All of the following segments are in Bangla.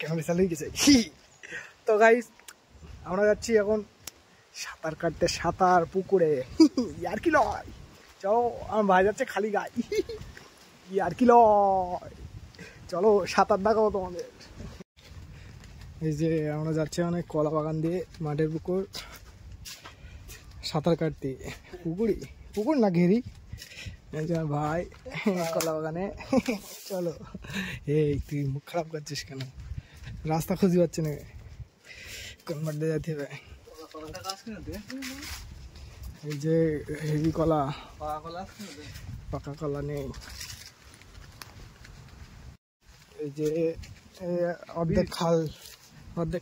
ক্যামেরা চালিয়ে গেছে। তো গাইস আমরা যাচ্ছি এখন সাঁতার কাটতে, সাঁতার পুকুরে। আর কি লয়, চলো আমার ভাই যাচ্ছে খালি গায়ে। আর কি লয়, চলো সাঁতার দেখাবো তোমাদের। এই যে আমরা যাচ্ছি অনেক কলা বাগান দিয়ে মাঠের পুকুর সাঁতার কাটতে। পুকুর না ঘেরি। এই যে ভাই কলা বাগানে। চলো। এই তুই মুখ খারাপ করছিস কেন? রাস্তা খুঁজে পাচ্ছে না, কোন মাঠ দিয়ে যেতে হবে? এই যে হেভি কলা, পাকা কলা নেই। এই যে অর্ধেক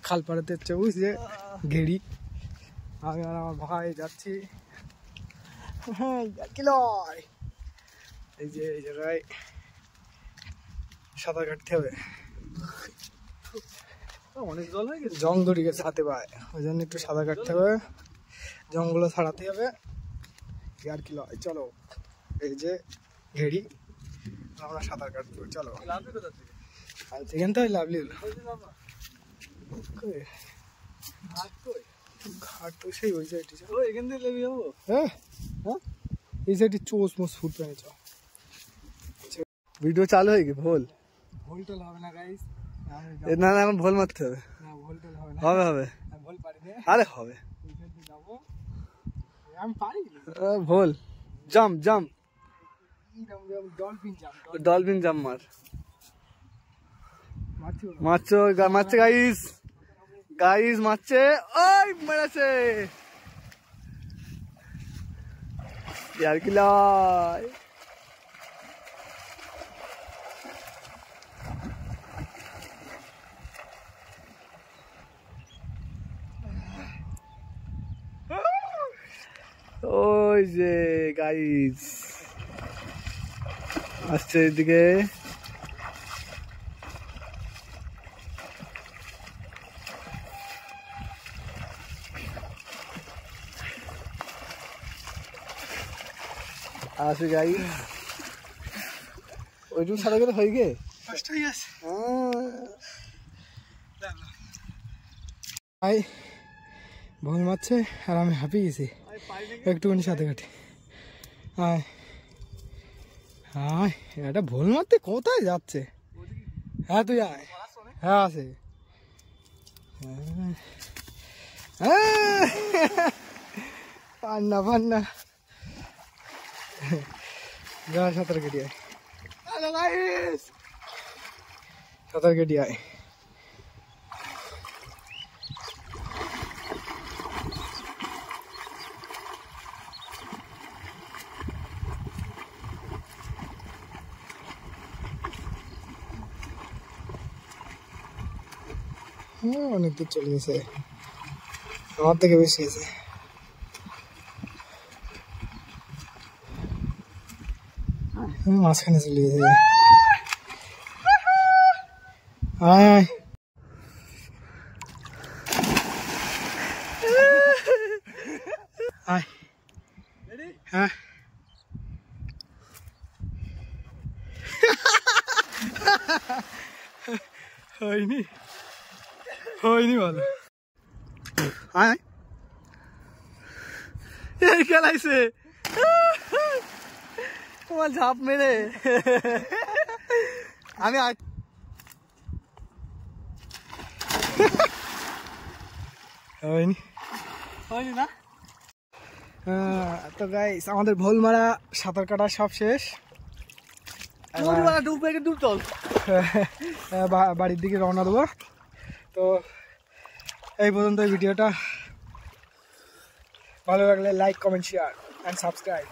খাল পাড়াতে হচ্ছে, বুঝছে ঘেরি। আমি আর আমার ভাই যাচ্ছি। কি লয়, এই যে এই জায়গায় সাঁতার কাটতে হবে। অনেক জল হয়ে গেছে, জং ধরে গেছে হাতে পায়, ওই জন্য একটু সাঁতার কাটতে হবে, জংগুলো ছাড়াতে হবে। আর কি লয়, চলো। এই যে ঘেরি, আমরা সাঁতার কাটবো, চলো। এখান থেকে লাভলি হলো ঘাট তো সেই ওই সাইডে। এখান থেকে লেবি যাবো। হ্যাঁ হ্যাঁ, এই সাইডে চোষ মোষ ফুট পেয়েছ। ভিডিও চালু হয়ে গেছে। ভোল টল হবে না গাইস, না না এখন ভোল মারতে হবে। না ভোল টল হবে না, হবে ভোল পারি না। আরে হবে, যাবো আমি পারি। ভোল জাম্প ডলফিন জাম্প মারছে গাইস মারছে। ওই মেরেছে, আর কি লয়। ওই যে গাইস আসছে এদিকে। আসে গাইস, ওইটুকু সাদা করে হয়ে গে ভাই ভোল মারছে আর আমি হাঁপিয়ে গেছি একটুখানি সাথে কাটে। হায় হায়, এটা ভোল মারতে কোথায় যাচ্ছে? হ্যাঁ তুই আয়। হ্যাঁ আছে, পান্না যা সাঁতার কেটে আয়। সাঁতার কেটে আয়। অনেক দূর চলে গেছে, আমার থেকে বেশি গেছে। মাঝখানে চলে গেছে। আয় আয়, হ্যাঁ হয়নি ভালো। আয় এই খেলাইছে তোমার ঝাঁপ মেরে। আমি হয়নি না। তো গাইস আমাদের ভোল মারা সাঁতার কাটা সব শেষ। বাড়ির দিকে রওনা দেবো। তো এই পর্যন্ত ভিডিওটা, ভালো লাগলে like comment share and subscribe.